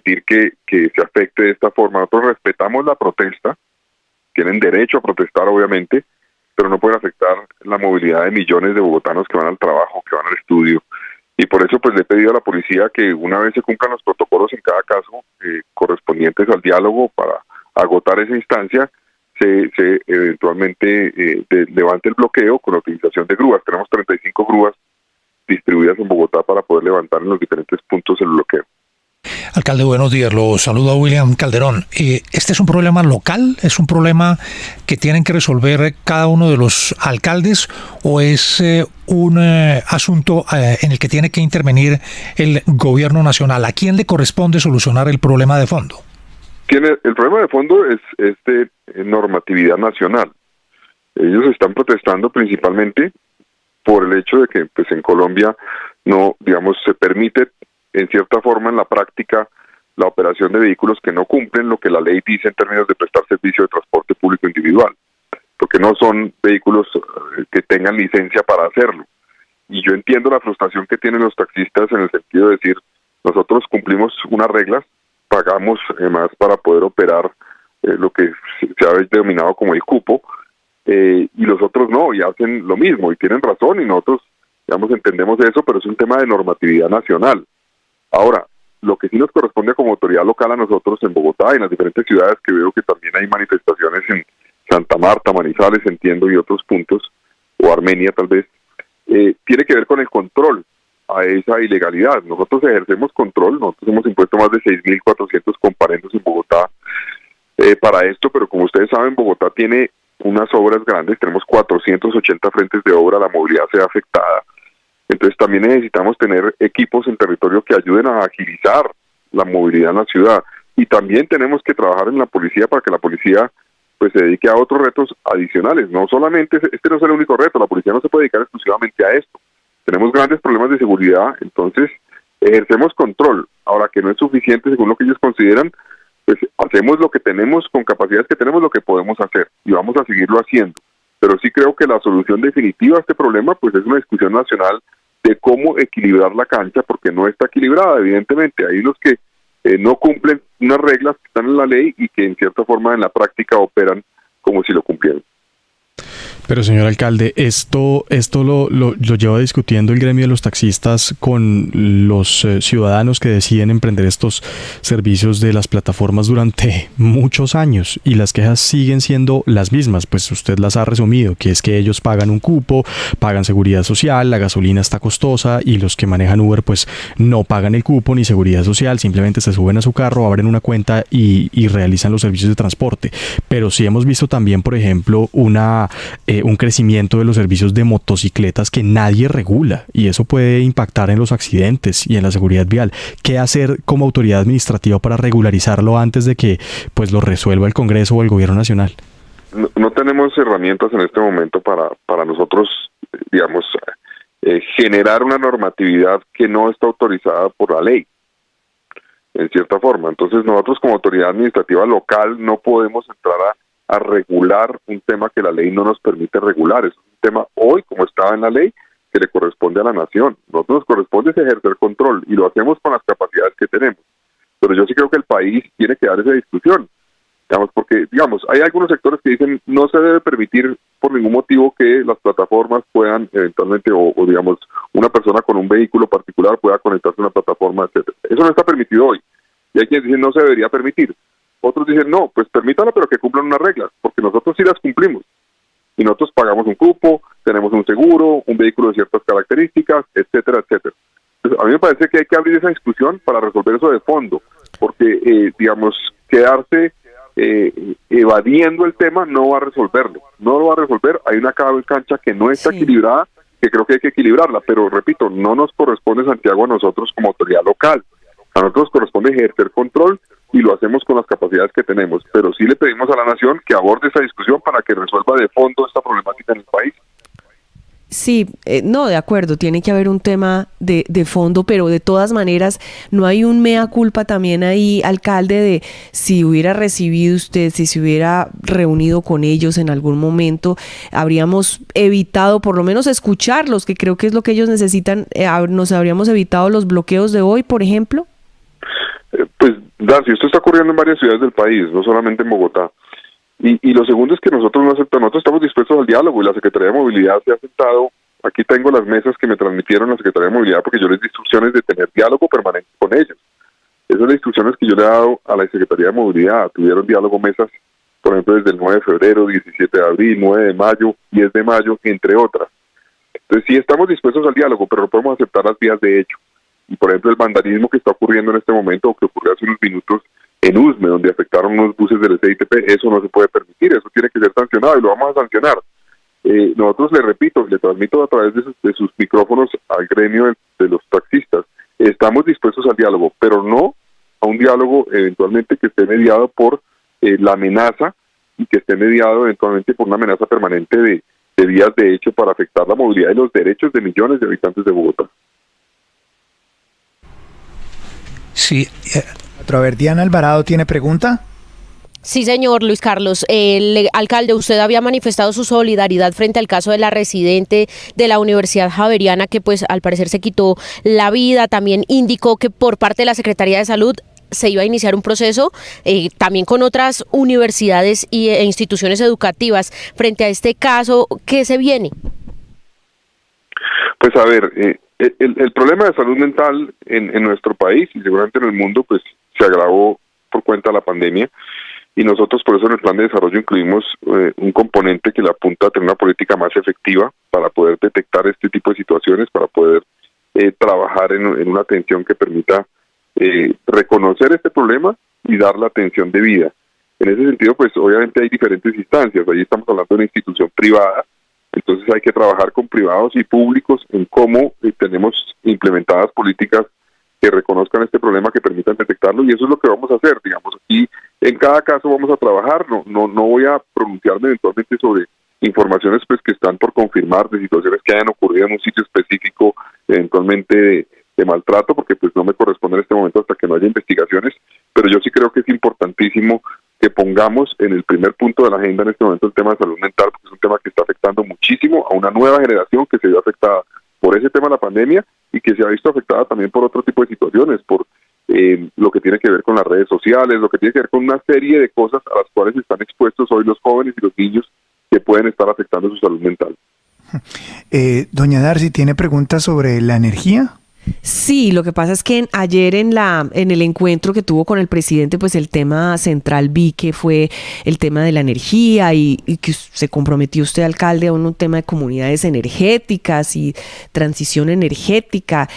permitir que se afecte de esta forma. Nosotros respetamos la protesta, tienen derecho a protestar obviamente, pero no pueden afectar la movilidad de millones de bogotanos que van al trabajo, que van al estudio. Y por eso pues le he pedido a la policía que una vez se cumplan los protocolos en cada caso correspondientes al diálogo para agotar esa instancia, se eventualmente levante el bloqueo con la utilización de grúas. Tenemos 35 grúas distribuidas en Bogotá para poder levantar en los diferentes puntos el bloqueo. Alcalde, buenos días. Lo saluda William Calderón. ¿Este es un problema local? ¿Es un problema que tienen que resolver cada uno de los alcaldes? ¿O es un asunto en el que tiene que intervenir el gobierno nacional? ¿A quién le corresponde solucionar el problema de fondo? El problema de fondo es de normatividad nacional. Ellos están protestando principalmente por el hecho de que pues en Colombia no, digamos, se permite en cierta forma en la práctica la operación de vehículos que no cumplen lo que la ley dice en términos de prestar servicio de transporte público individual, porque no son vehículos que tengan licencia para hacerlo. Y yo entiendo la frustración que tienen los taxistas en el sentido de decir, nosotros cumplimos unas reglas, pagamos más para poder operar lo que se ha denominado como el cupo, y los otros no, y hacen lo mismo, y tienen razón, y nosotros, digamos, entendemos eso, pero es un tema de normatividad nacional. Ahora, lo que sí nos corresponde como autoridad local a nosotros en Bogotá y en las diferentes ciudades, que veo que también hay manifestaciones en Santa Marta, Manizales, entiendo, y otros puntos, o Armenia tal vez, tiene que ver con el control a esa ilegalidad. Nosotros ejercemos control, nosotros hemos impuesto más de 6.400 comparendos en Bogotá para esto, pero como ustedes saben, Bogotá tiene unas obras grandes, tenemos 480 frentes de obra, la movilidad se ve afectada. Entonces también necesitamos tener equipos en territorio que ayuden a agilizar la movilidad en la ciudad. Y también tenemos que trabajar en la policía para que la policía pues se dedique a otros retos adicionales. No solamente, este no es el único reto, la policía no se puede dedicar exclusivamente a esto. Tenemos grandes problemas de seguridad, entonces ejercemos control. Ahora, que no es suficiente según lo que ellos consideran, pues hacemos lo que tenemos, con capacidades que tenemos, lo que podemos hacer, y vamos a seguirlo haciendo. Pero sí creo que la solución definitiva a este problema pues es una discusión nacional de cómo equilibrar la cancha, porque no está equilibrada, evidentemente. Hay los que no cumplen unas reglas que están en la ley y que en cierta forma en la práctica operan como si lo cumplieran. Pero señor alcalde, esto lo lleva discutiendo el gremio de los taxistas con los ciudadanos que deciden emprender estos servicios de las plataformas durante muchos años, y las quejas siguen siendo las mismas, pues usted las ha resumido, que es que ellos pagan un cupo, pagan seguridad social, la gasolina está costosa, y los que manejan Uber pues no pagan el cupo ni seguridad social, simplemente se suben a su carro, abren una cuenta y realizan los servicios de transporte. Pero sí hemos visto también, por ejemplo, un crecimiento de los servicios de motocicletas que nadie regula, y eso puede impactar en los accidentes y en la seguridad vial. ¿Qué hacer como autoridad administrativa para regularizarlo antes de que pues lo resuelva el Congreso o el Gobierno Nacional? No tenemos herramientas en este momento para nosotros, digamos, generar una normatividad que no está autorizada por la ley, en cierta forma. Entonces nosotros como autoridad administrativa local no podemos entrar a regular un tema que la ley no nos permite regular. Es un tema hoy, como estaba en la ley, que le corresponde a la nación. Nosotros nos corresponde ejercer control, y lo hacemos con las capacidades que tenemos. Pero yo sí creo que el país tiene que dar esa discusión, digamos, porque, digamos, hay algunos sectores que dicen no se debe permitir por ningún motivo que las plataformas puedan eventualmente, o digamos, una persona con un vehículo particular pueda conectarse a una plataforma, etcétera. Eso no está permitido hoy, y hay quienes dicen no se debería permitir. Otros dicen, no, pues permítalo, pero que cumplan unas reglas, porque nosotros sí las cumplimos. Y nosotros pagamos un cupo, tenemos un seguro, un vehículo de ciertas características, etcétera, etcétera. Entonces, a mí me parece que hay que abrir esa discusión para resolver eso de fondo, porque, digamos, quedarse evadiendo el tema no va a resolverlo. No lo va a resolver. Hay una cancha que no está equilibrada, que creo que hay que equilibrarla, pero repito, no nos corresponde, Santiago, a nosotros como autoridad local. A nosotros nos corresponde ejercer control, y lo hacemos con las capacidades que tenemos, pero sí le pedimos a la nación que aborde esa discusión para que resuelva de fondo esta problemática en el país. Sí, no, de acuerdo, tiene que haber un tema de fondo, pero de todas maneras no hay un mea culpa también ahí, alcalde, de si hubiera recibido usted, si se hubiera reunido con ellos en algún momento, habríamos evitado por lo menos escucharlos, que creo que es lo que ellos necesitan, nos habríamos evitado los bloqueos de hoy, por ejemplo. Pues Darcy, esto está ocurriendo en varias ciudades del país, no solamente en Bogotá. Y lo segundo es que nosotros no aceptamos, nosotros estamos dispuestos al diálogo y la Secretaría de Movilidad se ha sentado. Aquí tengo las mesas que me transmitieron la Secretaría de Movilidad porque yo les di instrucciones de tener diálogo permanente con ellos. Esas son las instrucciones que yo le he dado a la Secretaría de Movilidad. Tuvieron diálogo mesas, por ejemplo, desde el 9 de febrero, 17 de abril, 9 de mayo, 10 de mayo, entre otras. Entonces sí estamos dispuestos al diálogo, pero no podemos aceptar las vías de hecho. Y por ejemplo, el vandalismo que está ocurriendo en este momento, o que ocurrió hace unos minutos en Usme, donde afectaron unos buses del SITP, eso no se puede permitir, eso tiene que ser sancionado y lo vamos a sancionar. Nosotros, le repito, le transmito a través de sus micrófonos al gremio de los taxistas, estamos dispuestos al diálogo, pero no a un diálogo eventualmente que esté mediado por la amenaza y que esté mediado eventualmente por una amenaza permanente de vías de hecho para afectar la movilidad y los derechos de millones de habitantes de Bogotá. Sí. A ver, Diana Alvarado tiene pregunta. Sí, señor Luis Carlos. El alcalde, usted había manifestado su solidaridad frente al caso de la residente de la Universidad Javeriana que pues al parecer se quitó la vida. También indicó que por parte de la Secretaría de Salud se iba a iniciar un proceso también con otras universidades e instituciones educativas. Frente a este caso, ¿qué se viene? Pues a ver, el problema de salud mental en nuestro país y seguramente en el mundo pues se agravó por cuenta de la pandemia. Y nosotros por eso en el plan de desarrollo incluimos un componente que le apunta a tener una política más efectiva para poder detectar este tipo de situaciones, para poder trabajar en una atención que permita reconocer este problema y dar la atención debida. En ese sentido, pues obviamente hay diferentes instancias. Ahí estamos hablando de una institución privada, entonces hay que trabajar con privados y públicos en cómo tenemos implementadas políticas que reconozcan este problema, que permitan detectarlo, y eso es lo que vamos a hacer, digamos. Aquí en cada caso vamos a trabajar, no voy a pronunciarme eventualmente sobre informaciones pues que están por confirmar de situaciones que hayan ocurrido en un sitio específico, eventualmente de maltrato, porque pues no me corresponde en este momento hasta que no haya investigaciones, pero yo sí creo que es importantísimo que pongamos en el primer punto de la agenda en este momento el tema de salud mental, porque es un tema que está afectando muchísimo a una nueva generación que se vio afectada por ese tema de la pandemia y que se ha visto afectada también por otro tipo de situaciones, por lo que tiene que ver con las redes sociales, lo que tiene que ver con una serie de cosas a las cuales están expuestos hoy los jóvenes y los niños que pueden estar afectando su salud mental. Doña Darcy, ¿tiene preguntas sobre la energía? Sí, lo que pasa es que ayer en el encuentro que tuvo con el presidente, pues el tema central vi que fue el tema de la energía y que se comprometió usted, alcalde, a un tema de comunidades energéticas y transición energética.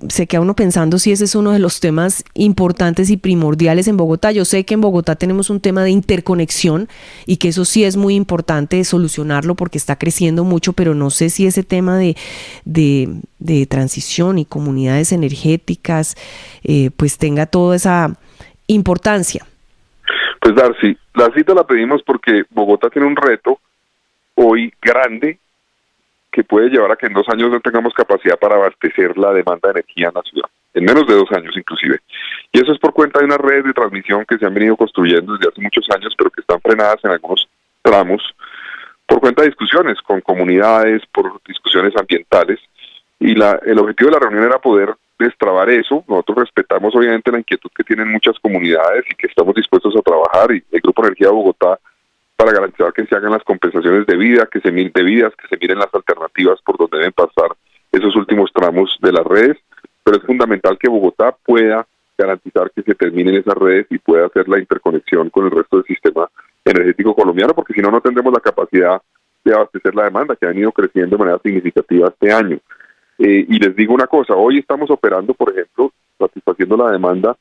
Se queda uno pensando si ese es uno de los temas importantes y primordiales en Bogotá. Yo sé que en Bogotá tenemos un tema de interconexión y que eso sí es muy importante solucionarlo porque está creciendo mucho, pero no sé si ese tema de transición y comunidades energéticas pues tenga toda esa importancia. Pues Darcy, la cita la pedimos porque Bogotá tiene un reto hoy grande que puede llevar a que en 2 años no tengamos capacidad para abastecer la demanda de energía en la ciudad, en menos de 2 años inclusive. Y eso es por cuenta de unas redes de transmisión que se han venido construyendo desde hace muchos años, pero que están frenadas en algunos tramos, por cuenta de discusiones con comunidades, por discusiones ambientales, y el objetivo de la reunión era poder destrabar eso. Nosotros respetamos obviamente la inquietud que tienen muchas comunidades y que estamos dispuestos a trabajar, y el Grupo Energía de Bogotá, para garantizar que se hagan las compensaciones debidas, que se miren las alternativas por donde deben pasar esos últimos tramos de las redes, pero es fundamental que Bogotá pueda garantizar que se terminen esas redes y pueda hacer la interconexión con el resto del sistema energético colombiano, porque si no, no tendremos la capacidad de abastecer la demanda, que ha venido creciendo de manera significativa este año. Y les digo una cosa, hoy estamos operando, por ejemplo, satisfaciendo la demanda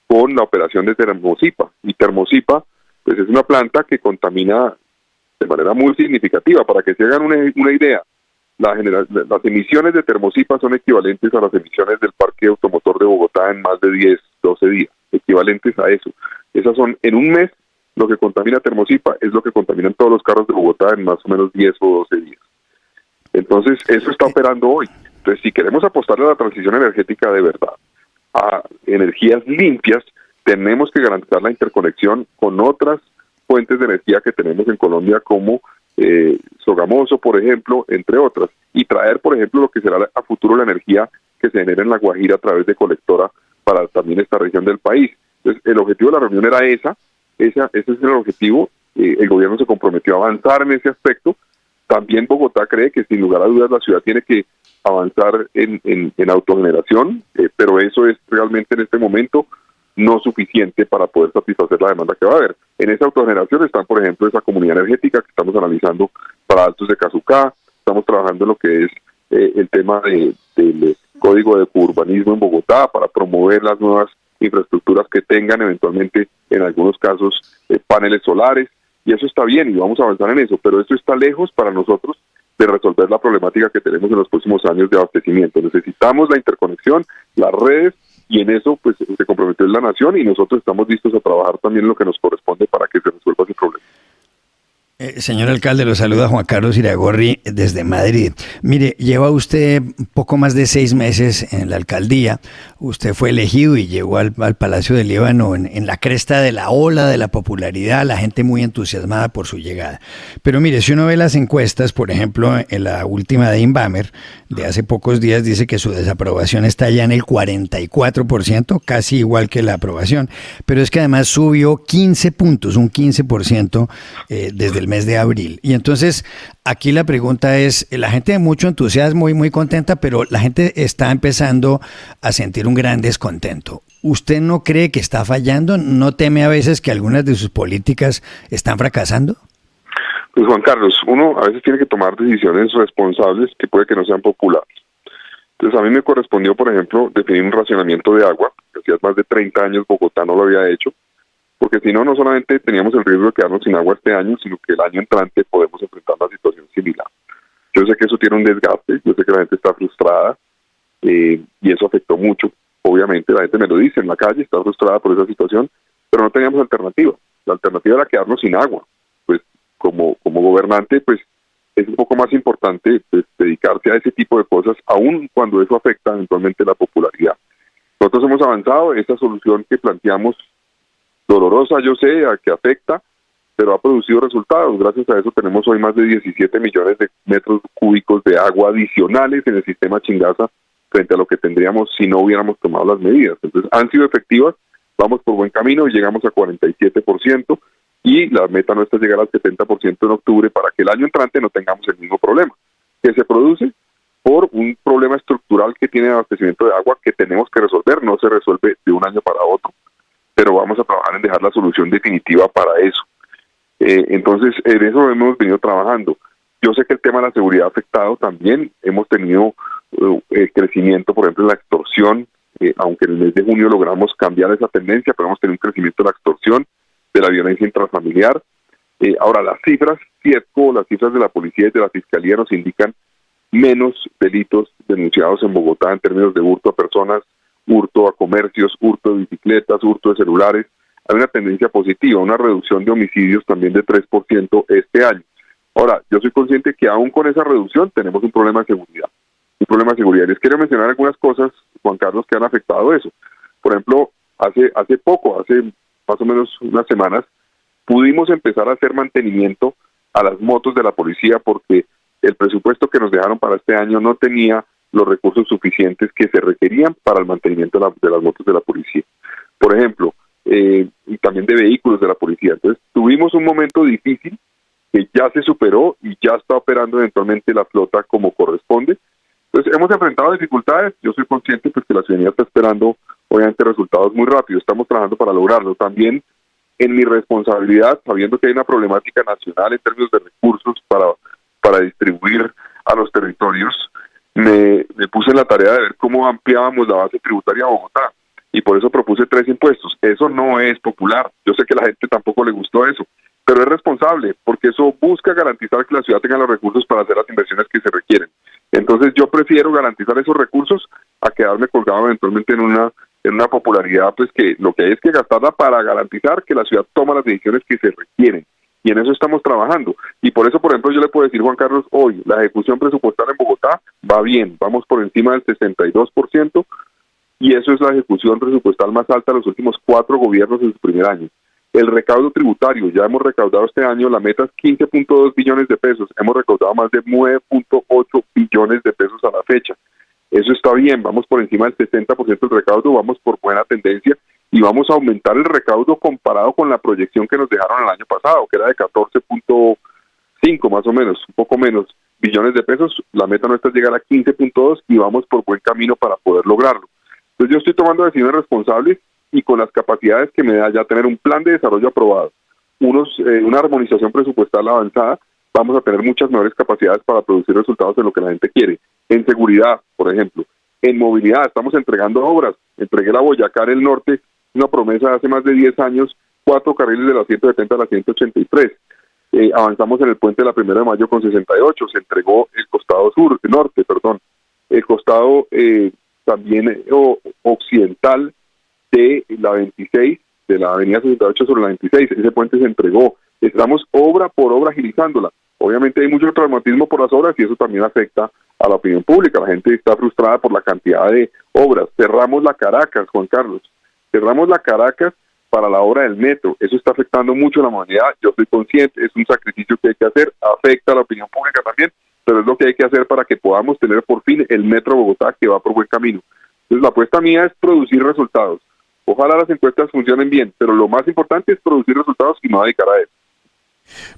con la operación de Termosipa, y Termosipa pues es una planta que contamina de manera muy significativa. Para que se hagan una idea, las emisiones de Termosipa son equivalentes a las emisiones del parque automotor de Bogotá en más de 10, 12 días, equivalentes a eso. Esas son, en un mes, lo que contamina Termosipa es lo que contaminan todos los carros de Bogotá en más o menos 10 o 12 días. Entonces, eso está operando hoy. Entonces, si queremos apostarle a la transición energética de verdad, a energías limpias, tenemos que garantizar la interconexión con otras fuentes de energía que tenemos en Colombia, como Sogamoso, por ejemplo, entre otras, y traer, por ejemplo, lo que será a futuro la energía que se genera en La Guajira a través de Colectora para también esta región del país. Entonces, el objetivo de la reunión era ese es el objetivo. El gobierno se comprometió a avanzar en ese aspecto. También Bogotá cree que sin lugar a dudas la ciudad tiene que avanzar en autogeneración, pero eso es realmente en este momento no suficiente para poder satisfacer la demanda que va a haber. En esa autogeneración están, por ejemplo, esa comunidad energética que estamos analizando para Altos de Cazucá, estamos trabajando en lo que es el tema del código de urbanismo en Bogotá para promover las nuevas infraestructuras que tengan eventualmente, en algunos casos, paneles solares, y eso está bien y vamos a avanzar en eso, pero esto está lejos para nosotros de resolver la problemática que tenemos en los próximos años de abastecimiento. Necesitamos la interconexión, las redes, y en eso pues se comprometió la nación y nosotros estamos listos a trabajar también en lo que nos corresponde para que se resuelva ese problema. Señor alcalde, lo saluda Juan Carlos Iragorri desde Madrid. Mire, lleva usted poco más de 6 meses en la alcaldía. Usted fue elegido y llegó al Palacio del Líbano en la cresta de la ola de la popularidad, la gente muy entusiasmada por su llegada. Pero mire, si uno ve las encuestas, por ejemplo, en la última de Inbamer, de hace pocos días, dice que su desaprobación está ya en el 44%, casi igual que la aprobación. Pero es que además subió 15 puntos, un 15% desde el mes de abril. Y entonces aquí la pregunta es, la gente de mucho entusiasmo y muy contenta, pero la gente está empezando a sentir un gran descontento. ¿Usted no cree que está fallando? ¿No teme a veces que algunas de sus políticas están fracasando? Pues Juan Carlos, uno a veces tiene que tomar decisiones responsables que puede que no sean populares. Entonces a mí me correspondió, por ejemplo, definir un racionamiento de agua, que hacía más de 30 años Bogotá no lo había hecho, porque si no, no solamente teníamos el riesgo de quedarnos sin agua este año, sino que el año entrante podemos enfrentar una situación similar. Yo sé que eso tiene un desgaste, yo sé que la gente está frustrada, y eso afectó mucho. Obviamente la gente me lo dice en la calle, está frustrada por esa situación, pero no teníamos alternativa. La alternativa era quedarnos sin agua. Pues como gobernante, pues es un poco más importante pues, dedicarse a ese tipo de cosas, aun cuando eso afecta eventualmente la popularidad. Nosotros hemos avanzado, esta solución que planteamos, dolorosa, yo sé, a que afecta, pero ha producido resultados. Gracias a eso tenemos hoy más de 17 millones de metros cúbicos de agua adicionales en el sistema Chingaza frente a lo que tendríamos si no hubiéramos tomado las medidas. Entonces, han sido efectivas, vamos por buen camino y llegamos a 47%, y la meta nuestra es llegar al 70% en octubre para que el año entrante no tengamos el mismo problema, que se produce por un problema estructural que tiene abastecimiento de agua que tenemos que resolver, no se resuelve de un año para otro, pero vamos a trabajar en dejar la solución definitiva para eso. Entonces, en eso hemos venido trabajando. Yo sé que el tema de la seguridad ha afectado también. Hemos tenido crecimiento, por ejemplo, en la extorsión, aunque en el mes de junio logramos cambiar esa tendencia, pero hemos tenido un crecimiento de la extorsión, de la violencia intrafamiliar. Ahora, las cifras, CIEPCO, las cifras de la policía y de la fiscalía nos indican menos delitos denunciados en Bogotá en términos de hurto a personas, hurto a comercios, hurto de bicicletas, hurto de celulares. Hay una tendencia positiva, una reducción de homicidios también de 3% este año. Ahora, yo soy consciente que aún con esa reducción tenemos un problema de seguridad. Un problema de seguridad. Les quiero mencionar algunas cosas, Juan Carlos, que han afectado eso. Por ejemplo, hace más o menos unas semanas, pudimos empezar a hacer mantenimiento a las motos de la policía porque el presupuesto que nos dejaron para este año no tenía los recursos suficientes que se requerían para el mantenimiento de las motos de la policía. Por ejemplo, y también de vehículos de la policía. Entonces, tuvimos un momento difícil que ya se superó y ya está operando eventualmente la flota como corresponde. Entonces, hemos enfrentado dificultades. Yo soy consciente pues que la ciudadanía está esperando, obviamente, resultados muy rápidos. Estamos trabajando para lograrlo. También, en mi responsabilidad, sabiendo que hay una problemática nacional en términos de recursos para distribuir a los territorios, me puse en la tarea de ver cómo ampliábamos la base tributaria a Bogotá, y por eso propuse 3 impuestos. Eso no es popular, yo sé que a la gente tampoco le gustó eso, pero es responsable, porque eso busca garantizar que la ciudad tenga los recursos para hacer las inversiones que se requieren. Entonces yo prefiero garantizar esos recursos a quedarme colgado eventualmente en una popularidad, pues que lo que hay es que gastarla para garantizar que la ciudad toma las decisiones que se requieren. Y en eso estamos trabajando. Y por eso, por ejemplo, yo le puedo decir, Juan Carlos, hoy la ejecución presupuestal en Bogotá va bien, vamos por encima del 62%, y eso es la ejecución presupuestal más alta de los últimos 4 gobiernos en su primer año. El recaudo tributario, ya hemos recaudado este año, la meta es 15.2 billones de pesos, hemos recaudado más de 9.8 billones de pesos a la fecha. Eso está bien, vamos por encima del 60% del recaudo, vamos por buena tendencia y vamos a aumentar el recaudo comparado con la proyección que nos dejaron el año pasado, que era de 14.5 más o menos, un poco menos billones de pesos. La meta nuestra es llegar a 15.2 y vamos por buen camino para poder lograrlo. Entonces yo estoy tomando decisiones responsables y con las capacidades que me da ya tener un plan de desarrollo aprobado, una armonización presupuestal avanzada, vamos a tener muchas mejores capacidades para producir resultados en lo que la gente quiere. En seguridad, por ejemplo. En movilidad, estamos entregando obras. Entregué la Boyacá en el norte, una promesa de hace más de 10 años, 4 carriles de la 170 a la 183. Avanzamos en el puente de la 1 de mayo con 68, se entregó el costado el costado también occidental de la 26, de la avenida 68 sobre la 26, ese puente se entregó. Estamos obra por obra agilizándola. Obviamente hay mucho traumatismo por las obras y eso también afecta a la opinión pública. La gente está frustrada por la cantidad de obras. Cerramos la Caracas, Juan Carlos. Cerramos la Caracas para la obra del metro. Eso está afectando mucho a la humanidad. Yo estoy consciente, es un sacrificio que hay que hacer. Afecta a la opinión pública también, pero es lo que hay que hacer para que podamos tener por fin el metro Bogotá que va por buen camino. Entonces la apuesta mía es producir resultados. Ojalá las encuestas funcionen bien, pero lo más importante es producir resultados y no dedicar a eso.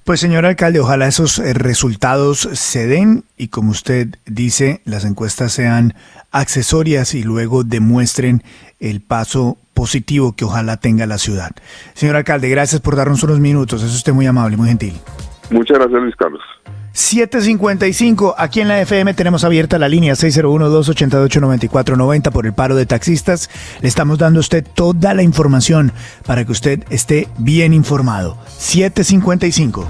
Pues señor alcalde, ojalá esos resultados se den y como usted dice, las encuestas sean accesorias y luego demuestren el paso positivo que ojalá tenga la ciudad. Señor alcalde, gracias por darnos unos minutos, es usted muy amable, muy gentil. Muchas gracias, Luis Carlos. 7:55, aquí en la FM tenemos abierta la línea 601-288-9490 por el paro de taxistas. Le estamos dando a usted toda la información para que usted esté bien informado. 7:55.